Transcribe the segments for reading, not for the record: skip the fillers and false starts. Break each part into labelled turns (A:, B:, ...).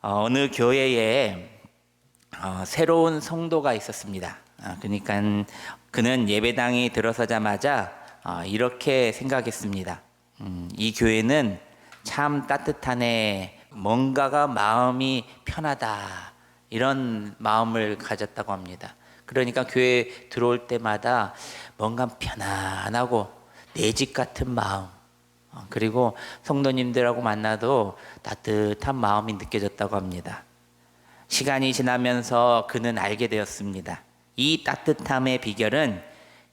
A: 어느 교회에 새로운 성도가 있었습니다. 그러니까 그는 예배당에 들어서자마자 이렇게 생각했습니다. 이 교회는 참 따뜻하네. 뭔가가 마음이 편하다. 이런 마음을 가졌다고 합니다. 그러니까 교회에 들어올 때마다 뭔가 편안하고 내 집 같은 마음, 그리고 성도님들하고 만나도 따뜻한 마음이 느껴졌다고 합니다. 시간이 지나면서 그는 알게 되었습니다. 이 따뜻함의 비결은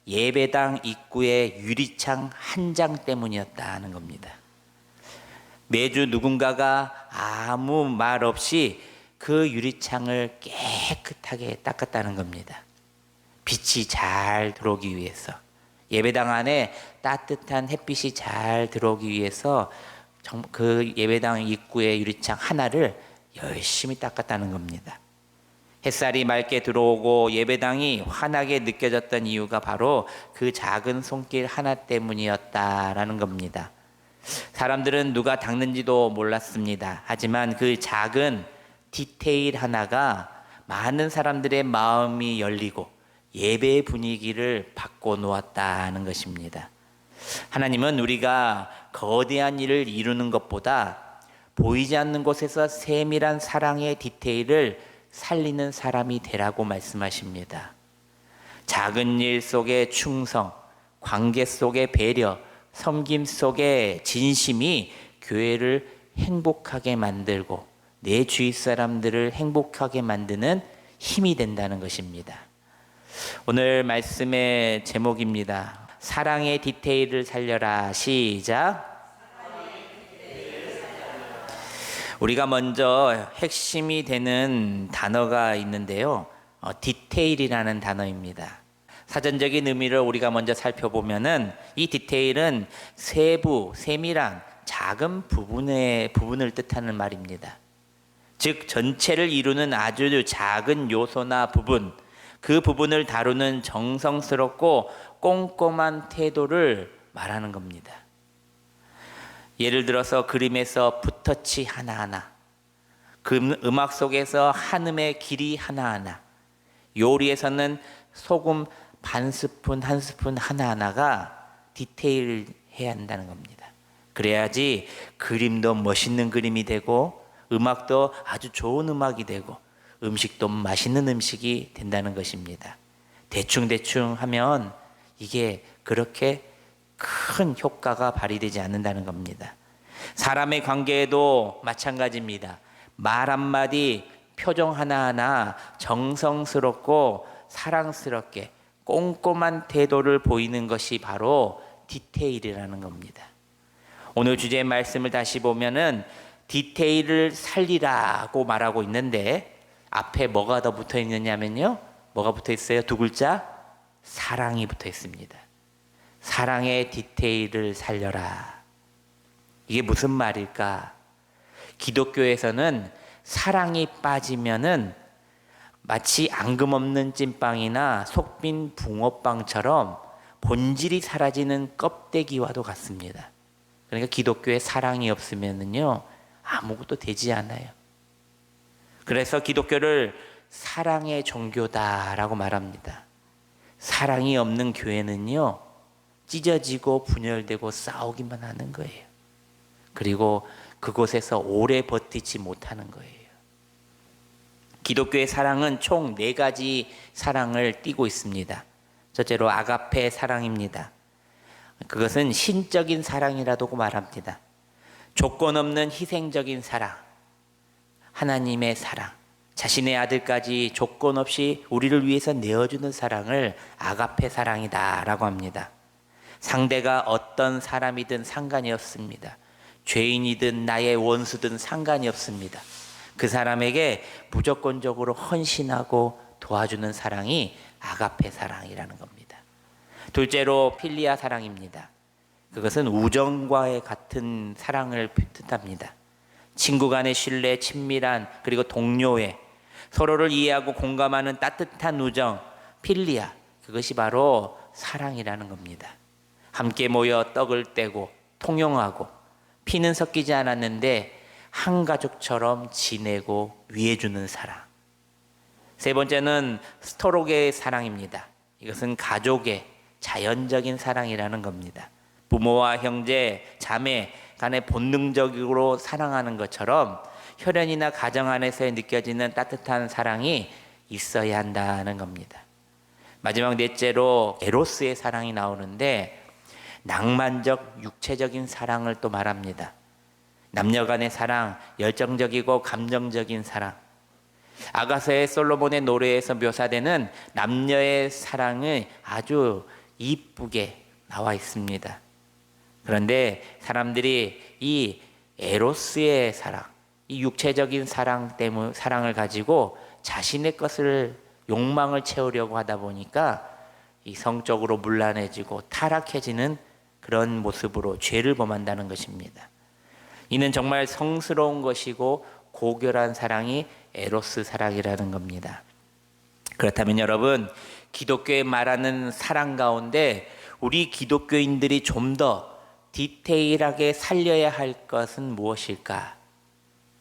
A: 예배당 입구의 유리창 한 장 때문이었다는 겁니다. 매주 누군가가 아무 말 없이 그 유리창을 깨끗하게 닦았다는 겁니다. 빛이 잘 들어오기 위해서, 예배당 안에 따뜻한 햇빛이 잘 들어오기 위해서 그 예배당 입구의 유리창 하나를 열심히 닦았다는 겁니다. 햇살이 맑게 들어오고 예배당이 환하게 느껴졌던 이유가 바로 그 작은 손길 하나 때문이었다라는 겁니다. 사람들은 누가 닦는지도 몰랐습니다. 하지만 그 작은 디테일 하나가 많은 사람들의 마음이 열리고 예배의 분위기를 바꿔 놓았다는 것입니다. 하나님은 우리가 거대한 일을 이루는 것보다 보이지 않는 곳에서 세밀한 사랑의 디테일을 살리는 사람이 되라고 말씀하십니다. 작은 일 속의 충성, 관계 속의 배려, 섬김 속의 진심이 교회를 행복하게 만들고 내 주위 사람들을 행복하게 만드는 힘이 된다는 것입니다. 오늘 말씀의 제목입니다. 사랑의 디테일을 살려라. 시작. 우리가 먼저 핵심이 되는 단어가 있는데요. 디테일이라는 단어입니다. 사전적인 의미를 우리가 먼저 살펴보면은 이 디테일은 세부, 세밀한 작은 부분을 뜻하는 말입니다. 즉 전체를 이루는 아주 작은 요소나 부분, 그 부분을 다루는 정성스럽고 꼼꼼한 태도를 말하는 겁니다. 예를 들어서 그림에서 붓터치 하나하나, 음악 속에서 한음의 길이 하나하나, 요리에서는 소금 반 스푼 한 스푼 하나하나가 디테일해야 한다는 겁니다. 그래야지 그림도 멋있는 그림이 되고 음악도 아주 좋은 음악이 되고 음식도 맛있는 음식이 된다는 것입니다. 대충대충 하면 이게 그렇게 큰 효과가 발휘되지 않는다는 겁니다. 사람의 관계에도 마찬가지입니다. 말 한마디, 표정 하나하나 정성스럽고 사랑스럽게 꼼꼼한 태도를 보이는 것이 바로 디테일이라는 겁니다. 오늘 주제의 말씀을 다시 보면은 디테일을 살리라고 말하고 있는데 앞에 뭐가 더 붙어 있느냐면요. 뭐가 붙어 있어요? 두 글자? 사랑이 붙어 있습니다. 사랑의 디테일을 살려라. 이게 무슨 말일까? 기독교에서는 사랑이 빠지면은 마치 앙금 없는 찐빵이나 속빈 붕어빵처럼 본질이 사라지는 껍데기와도 같습니다. 그러니까 기독교에 사랑이 없으면은요, 아무것도 되지 않아요. 그래서 기독교를 사랑의 종교다라고 말합니다. 사랑이 없는 교회는요, 찢어지고 분열되고 싸우기만 하는 거예요. 그리고 그곳에서 오래 버티지 못하는 거예요. 기독교의 사랑은 총 4가지 사랑을 띠고 있습니다. 첫째로 아가페 사랑입니다. 그것은 신적인 사랑이라고 말합니다. 조건 없는 희생적인 사랑, 하나님의 사랑, 자신의 아들까지 조건 없이 우리를 위해서 내어주는 사랑을 아가페 사랑이다라고 합니다. 상대가 어떤 사람이든 상관이 없습니다. 죄인이든 나의 원수든 상관이 없습니다. 그 사람에게 무조건적으로 헌신하고 도와주는 사랑이 아가페 사랑이라는 겁니다. 둘째로 필리아 사랑입니다. 그것은 우정과의 같은 사랑을 뜻합니다. 친구 간의 신뢰, 친밀한, 그리고 동료애, 서로를 이해하고 공감하는 따뜻한 우정, 필리아, 그것이 바로 사랑이라는 겁니다. 함께 모여 떡을 떼고 통용하고 피는 섞이지 않았는데 한 가족처럼 지내고 위해주는 사랑. 세 번째는 스토록의 사랑입니다. 이것은 가족의 자연적인 사랑이라는 겁니다. 부모와 형제, 자매 간에 본능적으로 사랑하는 것처럼 혈연이나 가정 안에서 느껴지는 따뜻한 사랑이 있어야 한다는 겁니다. 마지막 넷째로 에로스의 사랑이 나오는데 낭만적 육체적인 사랑을 또 말합니다. 남녀 간의 사랑, 열정적이고 감정적인 사랑. 아가서의 솔로몬의 노래에서 묘사되는 남녀의 사랑이 아주 이쁘게 나와 있습니다. 그런데 사람들이 이 에로스의 사랑, 이 육체적인 사랑을 가지고 자신의 것을 욕망을 채우려고 하다 보니까 이 성적으로 문란해지고 타락해지는 그런 모습으로 죄를 범한다는 것입니다. 이는 정말 성스러운 것이고 고결한 사랑이 에로스 사랑이라는 겁니다. 그렇다면 여러분, 기독교에 말하는 사랑 가운데 우리 기독교인들이 좀 더 디테일하게 살려야 할 것은 무엇일까?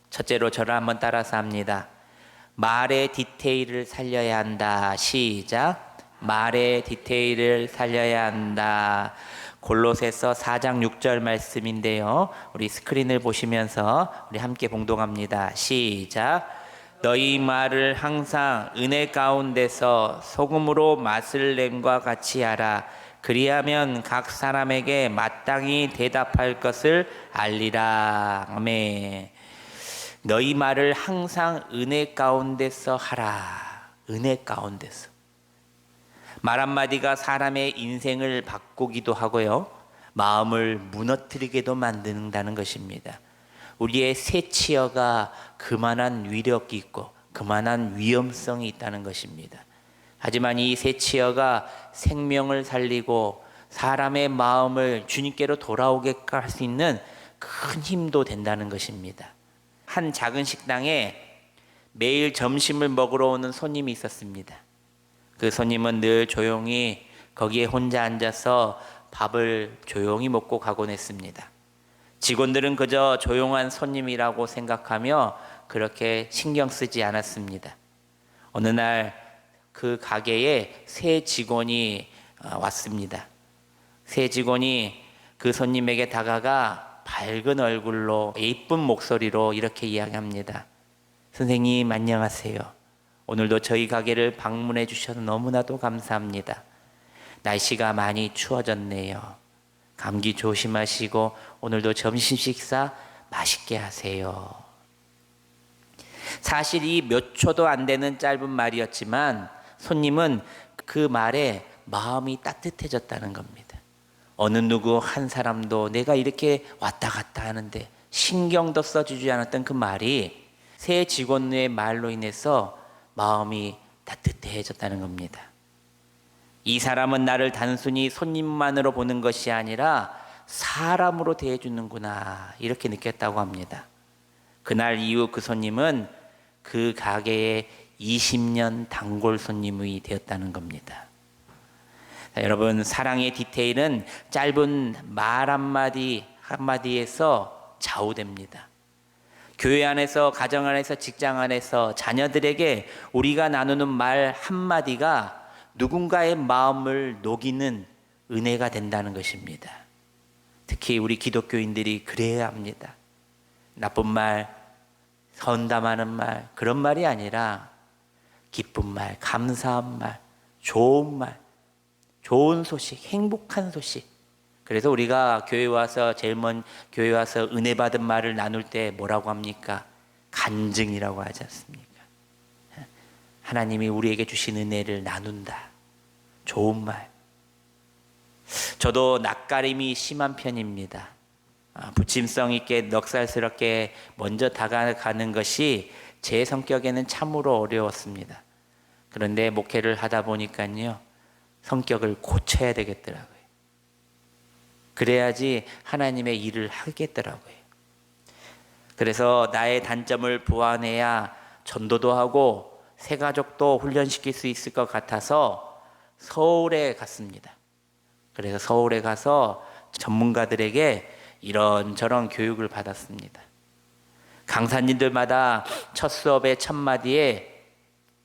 A: 첫째로 저를 한번 따라서 합니다. 말의 디테일을 살려야 한다. 시작. 말의 디테일을 살려야 한다. 골로새서 4장 6절 말씀인데요. 우리 스크린을 보시면서 우리 함께 봉독합니다. 시작. 너희 말을 항상 은혜 가운데서 소금으로 맛을 냄과 같이 하라. 그리하면 각 사람에게 마땅히 대답할 것을 알리라. 아멘. 너희 말을 항상 은혜 가운데서 하라. 은혜 가운데서. 말 한마디가 사람의 인생을 바꾸기도 하고요, 마음을 무너뜨리게도 만든다는 것입니다. 우리의 새치어가 그만한 위력이 있고 그만한 위험성이 있다는 것입니다. 하지만 이 새치어가 생명을 살리고 사람의 마음을 주님께로 돌아오게 할 수 있는 큰 힘도 된다는 것입니다. 한 작은 식당에 매일 점심을 먹으러 오는 손님이 있었습니다. 그 손님은 늘 조용히 거기에 혼자 앉아서 밥을 조용히 먹고 가곤 했습니다. 직원들은 그저 조용한 손님이라고 생각하며 그렇게 신경 쓰지 않았습니다. 어느 날 그 가게에 새 직원이 왔습니다. 새 직원이 그 손님에게 다가가 밝은 얼굴로 예쁜 목소리로 이렇게 이야기합니다. 선생님 안녕하세요. 오늘도 저희 가게를 방문해 주셔서 너무나도 감사합니다. 날씨가 많이 추워졌네요. 감기 조심하시고 오늘도 점심 식사 맛있게 하세요. 사실 이 몇 초도 안 되는 짧은 말이었지만 손님은 그 말에 마음이 따뜻해졌다는 겁니다. 어느 누구 한 사람도 내가 이렇게 왔다 갔다 하는데 신경도 써주지 않았던 그 말이 새 직원의 말로 인해서 마음이 따뜻해졌다는 겁니다. 이 사람은 나를 단순히 손님만으로 보는 것이 아니라 사람으로 대해주는구나, 이렇게 느꼈다고 합니다. 그날 이후 그 손님은 그 가게의 20년 단골 손님이 되었다는 겁니다. 자, 여러분, 사랑의 디테일은 짧은 말 한마디에서 좌우됩니다. 교회 안에서, 가정 안에서, 직장 안에서 자녀들에게 우리가 나누는 말 한마디가 누군가의 마음을 녹이는 은혜가 된다는 것입니다. 특히 우리 기독교인들이 그래야 합니다. 나쁜 말, 선담하는 말, 그런 말이 아니라 기쁜 말, 감사한 말, 좋은 말, 좋은 소식, 행복한 소식. 그래서 우리가 교회 와서 교회 와서 은혜 받은 말을 나눌 때 뭐라고 합니까? 간증이라고 하지 않습니까? 하나님이 우리에게 주신 은혜를 나눈다. 좋은 말. 저도 낯가림이 심한 편입니다. 부침성 있게 넉살스럽게 먼저 다가가는 것이 제 성격에는 참으로 어려웠습니다. 그런데 목회를 하다 보니까요, 성격을 고쳐야 되겠더라고요. 그래야지 하나님의 일을 하겠더라고요. 그래서 나의 단점을 보완해야 전도도 하고 새 가족도 훈련시킬 수 있을 것 같아서 서울에 갔습니다. 그래서 서울에 가서 전문가들에게 이런저런 교육을 받았습니다. 강사님들마다 첫 수업의 첫 마디에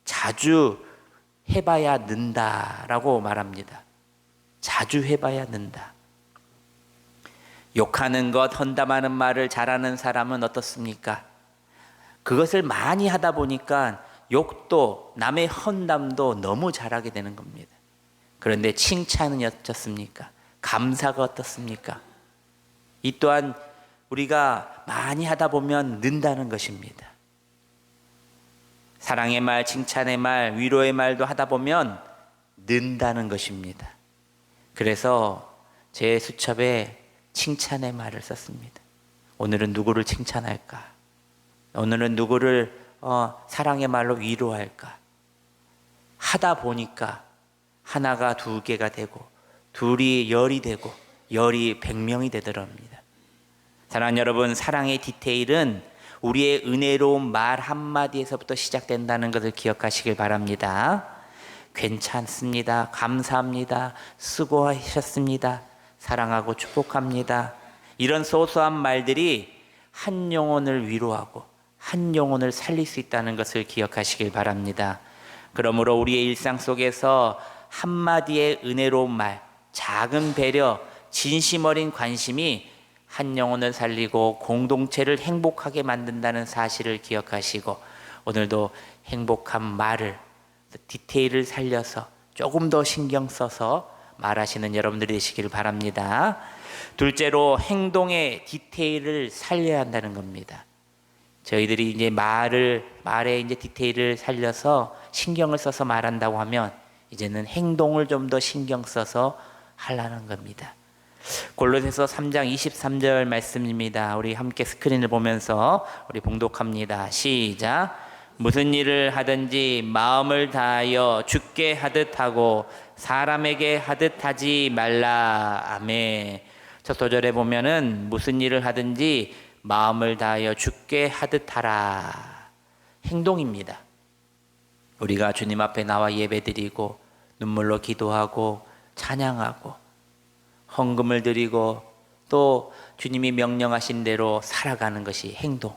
A: 자주 해봐야 는다라고 말합니다. 자주 해봐야 는다. 욕하는 것, 헌담하는 말을 잘하는 사람은 어떻습니까? 그것을 많이 하다 보니까 욕도 남의 헌담도 너무 잘하게 되는 겁니다. 그런데 칭찬은 어떻습니까? 감사가 어떻습니까? 이 또한 우리가 많이 하다 보면 는다는 것입니다. 사랑의 말, 칭찬의 말, 위로의 말도 하다 보면 는다는 것입니다. 그래서 제 수첩에 칭찬의 말을 썼습니다. 오늘은 누구를 칭찬할까? 오늘은 누구를 사랑의 말로 위로할까? 하다 보니까 하나가 2개가 되고 둘이 10이 되고 10이 100명이 되더랍니다. 사랑하는 여러분, 사랑의 디테일은 우리의 은혜로운 말 한마디에서부터 시작된다는 것을 기억하시길 바랍니다. 괜찮습니다. 감사합니다. 수고하셨습니다. 사랑하고 축복합니다. 이런 소소한 말들이 한 영혼을 위로하고 한 영혼을 살릴 수 있다는 것을 기억하시길 바랍니다. 그러므로 우리의 일상 속에서 한마디의 은혜로운 말, 작은 배려, 진심 어린 관심이 한 영혼을 살리고 공동체를 행복하게 만든다는 사실을 기억하시고 오늘도 행복한 말을, 디테일을 살려서 조금 더 신경 써서 말하시는 여러분들이 되시길 바랍니다. 둘째로 행동의 디테일을 살려야 한다는 겁니다. 저희들이 이제 말에 이제 디테일을 살려서 신경을 써서 말한다고 하면 이제는 행동을 좀 더 신경 써서 하려는 겁니다. 골로새서 3장 23절 말씀입니다. 우리 함께 스크린을 보면서 우리 봉독합니다. 시작. 무슨 일을 하든지 마음을 다하여 주께 하듯 하고 사람에게 하듯 하지 말라. 아멘. 첫 소절에 보면은 무슨 일을 하든지 마음을 다하여 주께 하듯 하라. 행동입니다. 우리가 주님 앞에 나와 예배드리고 눈물로 기도하고 찬양하고 헌금을 드리고 또 주님이 명령하신 대로 살아가는 것이 행동.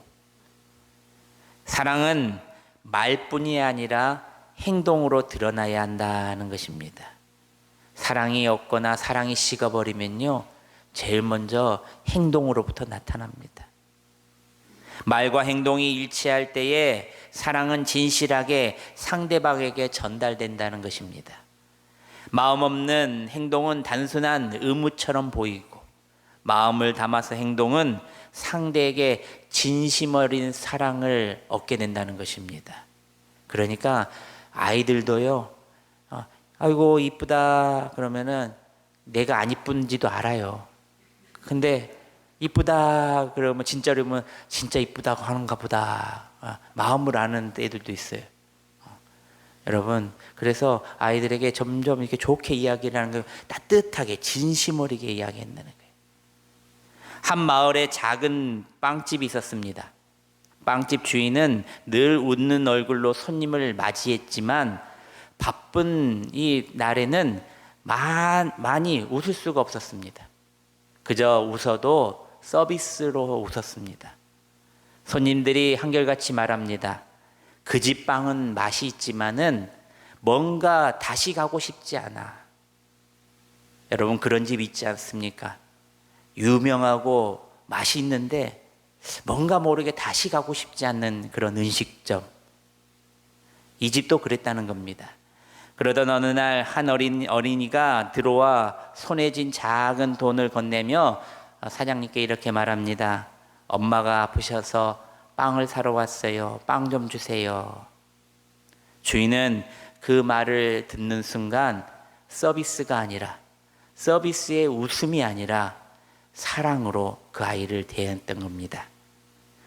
A: 사랑은 말뿐이 아니라 행동으로 드러나야 한다는 것입니다. 사랑이 없거나 사랑이 식어버리면요, 제일 먼저 행동으로부터 나타납니다. 말과 행동이 일치할 때에 사랑은 진실하게 상대방에게 전달된다는 것입니다. 마음 없는 행동은 단순한 의무처럼 보이고 마음을 담아서 행동은 상대에게 진심 어린 사랑을 얻게 된다는 것입니다. 그러니까 아이들도요, 아이고 이쁘다 그러면은 내가 안 이쁜지도 알아요. 근데 이쁘다 그러면 진짜로면 진짜 이쁘다고 하는가 보다, 마음을 아는 애들도 있어요. 여러분, 그래서 아이들에게 점점 이렇게 좋게 이야기를 하는 거, 따뜻하게 진심 어리게 이야기한다는 거예요. 한 마을에 작은 빵집이 있었습니다. 빵집 주인은 늘 웃는 얼굴로 손님을 맞이했지만 바쁜 이 날에는 많이 웃을 수가 없었습니다. 그저 웃어도 서비스로 웃었습니다. 손님들이 한결같이 말합니다. 그 집 빵은 맛이 있지만은 뭔가 다시 가고 싶지 않아. 여러분, 그런 집 있지 않습니까? 유명하고 맛이 있는데 뭔가 모르게 다시 가고 싶지 않는 그런 음식점. 이 집도 그랬다는 겁니다. 그러던 어느 날 한 어린이가 들어와 손에 쥔 작은 돈을 건네며 사장님께 이렇게 말합니다. 엄마가 아프셔서 빵을 사러 왔어요. 빵 좀 주세요. 주인은 그 말을 듣는 순간 서비스가 아니라, 서비스의 웃음이 아니라 사랑으로 그 아이를 대했던 겁니다.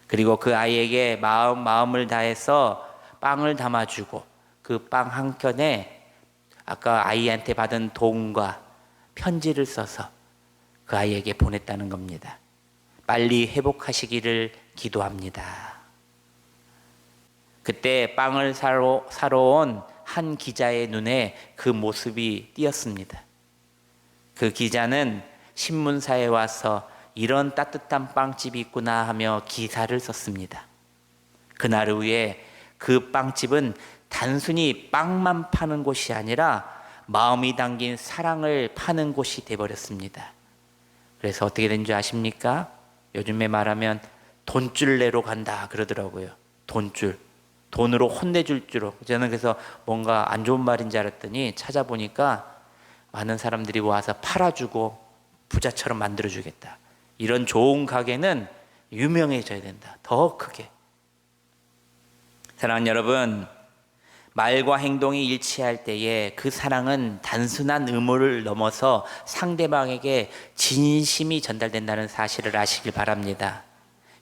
A: 그리고 그 아이에게 마음을 다해서 빵을 담아주고 그 빵 한 켠에 아까 아이한테 받은 돈과 편지를 써서 그 아이에게 보냈다는 겁니다. 빨리 회복하시기를 기도합니다. 그때 빵을 사러 온 한 기자의 눈에 그 모습이 띄었습니다. 그 기자는 신문사에 와서 이런 따뜻한 빵집이 있구나 하며 기사를 썼습니다. 그날 후에 그 빵집은 단순히 빵만 파는 곳이 아니라 마음이 담긴 사랑을 파는 곳이 되어버렸습니다. 그래서 어떻게 된 줄 아십니까? 요즘에 말하면 돈줄내로 간다 그러더라고요. 돈줄. 돈으로 혼내줄 줄. 저는 그래서 뭔가 안 좋은 말인지 알았더니 찾아보니까 많은 사람들이 와서 팔아주고 부자처럼 만들어주겠다. 이런 좋은 가게는 유명해져야 된다. 더 크게. 사랑하는 여러분, 말과 행동이 일치할 때에 그 사랑은 단순한 의무를 넘어서 상대방에게 진심이 전달된다는 사실을 아시길 바랍니다.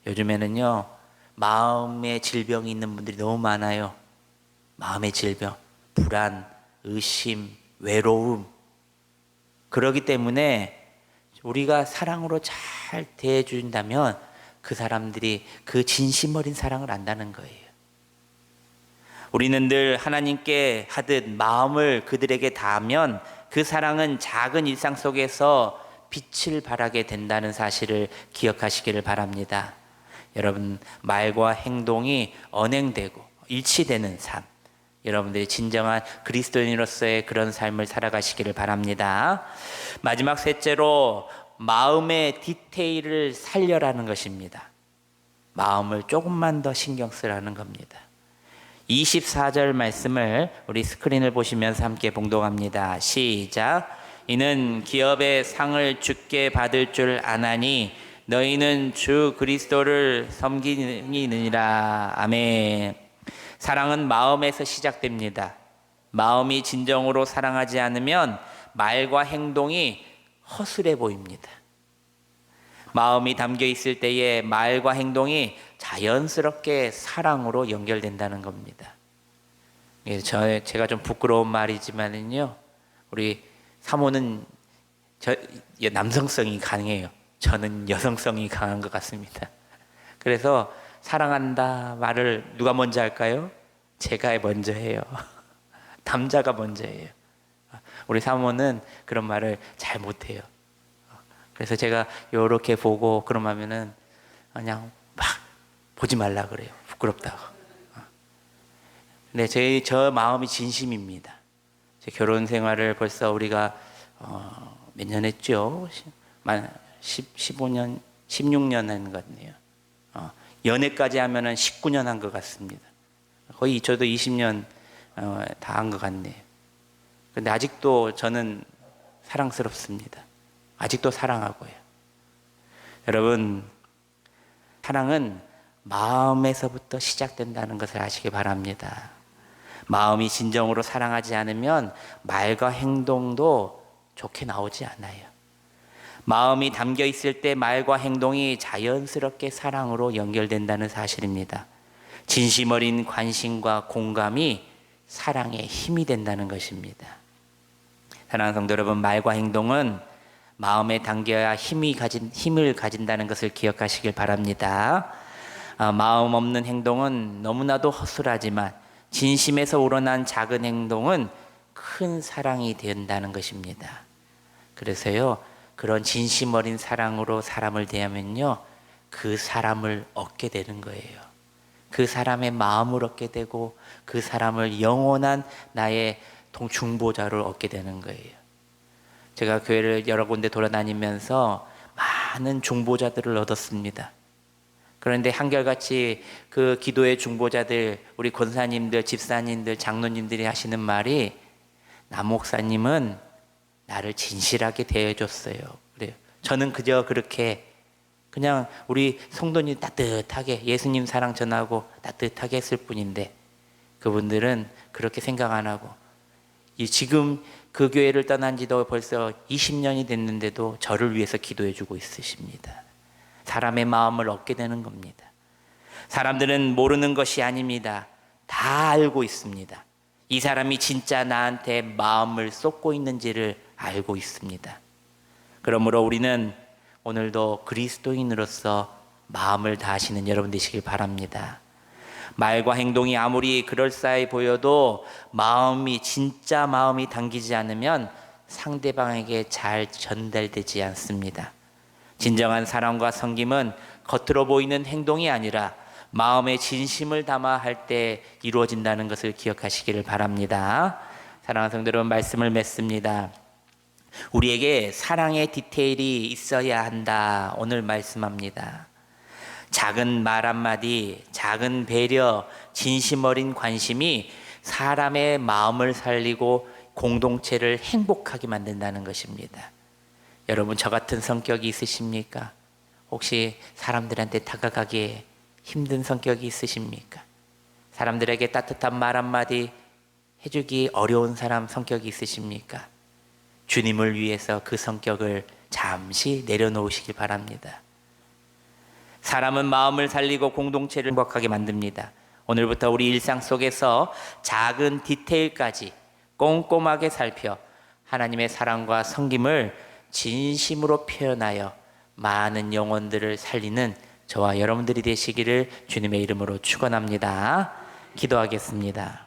A: 요즘에는요, 마음의 질병이 있는 분들이 너무 많아요. 마음의 질병, 불안, 의심, 외로움. 그러기 때문에 우리가 사랑으로 잘 대해준다면 그 사람들이 그 진심 어린 사랑을 안다는 거예요. 우리는 늘 하나님께 하듯 마음을 그들에게 다하면 그 사랑은 작은 일상 속에서 빛을 발하게 된다는 사실을 기억하시기를 바랍니다. 여러분, 말과 행동이 언행되고 일치되는 삶, 여러분들이 진정한 그리스도인으로서의 그런 삶을 살아가시기를 바랍니다. 마지막 셋째로 마음의 디테일을 살려라는 것입니다. 마음을 조금만 더 신경 쓰라는 겁니다. 24절 말씀을 우리 스크린을 보시면서 함께 봉독합니다. 시작. 이는 기업의 상을 주께 받을 줄 아나니 너희는 주 그리스도를 섬기느니라. 아멘. 사랑은 마음에서 시작됩니다. 마음이 진정으로 사랑하지 않으면 말과 행동이 허술해 보입니다. 마음이 담겨 있을 때에 말과 행동이 자연스럽게 사랑으로 연결된다는 겁니다. 제가 좀 부끄러운 말이지만은요, 우리 사모는 남성성이 강해요. 저는 여성성이 강한 것 같습니다. 그래서 사랑한다 말을 누가 먼저 할까요? 제가 먼저 해요. 남자가 먼저 해요. 우리 사모는 그런 말을 잘 못해요. 그래서 제가 이렇게 보고 그러면은 그냥 막 보지 말라 그래요. 부끄럽다고. 근데 저 마음이 진심입니다. 제 결혼 생활을 벌써 우리가 몇 년 했죠? 15년, 16년 한 것 같네요. 연애까지 하면은 19년 한 것 같습니다. 거의 저도 20년 다 한 것 같네요. 근데 아직도 저는 사랑스럽습니다. 아직도 사랑하고요. 여러분, 사랑은 마음에서부터 시작된다는 것을 아시기 바랍니다. 마음이 진정으로 사랑하지 않으면 말과 행동도 좋게 나오지 않아요. 마음이 담겨 있을 때 말과 행동이 자연스럽게 사랑으로 연결된다는 사실입니다. 진심 어린 관심과 공감이 사랑의 힘이 된다는 것입니다. 사랑하는 성도 여러분, 말과 행동은 마음에 담겨야 힘을 가진다는 것을 기억하시길 바랍니다. 마음 없는 행동은 너무나도 허술하지만 진심에서 우러난 작은 행동은 큰 사랑이 된다는 것입니다. 그래서요, 그런 진심 어린 사랑으로 사람을 대하면요, 그 사람을 얻게 되는 거예요. 그 사람의 마음을 얻게 되고 그 사람을 영원한 나의 중보자를 얻게 되는 거예요. 제가 교회를 여러 군데 돌아다니면서 많은 중보자들을 얻었습니다. 그런데 한결같이 그 기도의 중보자들, 우리 권사님들, 집사님들, 장로님들이 하시는 말이, 남 목사님은 나를 진실하게 대해줬어요. 그래요. 저는 그저 그렇게 그냥 우리 성도님 따뜻하게 예수님 사랑 전하고 따뜻하게 했을 뿐인데 그분들은 그렇게 생각 안 하고 지금 그 교회를 떠난 지도 벌써 20년이 됐는데도 저를 위해서 기도해 주고 있으십니다. 사람의 마음을 얻게 되는 겁니다. 사람들은 모르는 것이 아닙니다. 다 알고 있습니다. 이 사람이 진짜 나한테 마음을 쏟고 있는지를 알고 있습니다. 그러므로 우리는 오늘도 그리스도인으로서 마음을 다하시는 여러분 되시길 바랍니다. 말과 행동이 아무리 그럴싸해 보여도 진짜 마음이 담기지 않으면 상대방에게 잘 전달되지 않습니다. 진정한 사랑과 섬김은 겉으로 보이는 행동이 아니라 마음에 진심을 담아 할 때 이루어진다는 것을 기억하시기를 바랍니다. 사랑하는 성도 여러분, 말씀을 맺습니다. 우리에게 사랑의 디테일이 있어야 한다. 오늘 말씀합니다. 작은 말 한마디, 작은 배려, 진심 어린 관심이 사람의 마음을 살리고 공동체를 행복하게 만든다는 것입니다. 여러분, 저 같은 성격이 있으십니까? 혹시 사람들한테 다가가기에 힘든 성격이 있으십니까? 사람들에게 따뜻한 말 한마디 해주기 어려운 사람 성격이 있으십니까? 주님을 위해서 그 성격을 잠시 내려놓으시길 바랍니다. 사람은 마음을 살리고 공동체를 행복하게 만듭니다. 오늘부터 우리 일상 속에서 작은 디테일까지 꼼꼼하게 살펴 하나님의 사랑과 섬김을 진심으로 표현하여 많은 영혼들을 살리는 저와 여러분들이 되시기를 주님의 이름으로 축원합니다. 기도하겠습니다.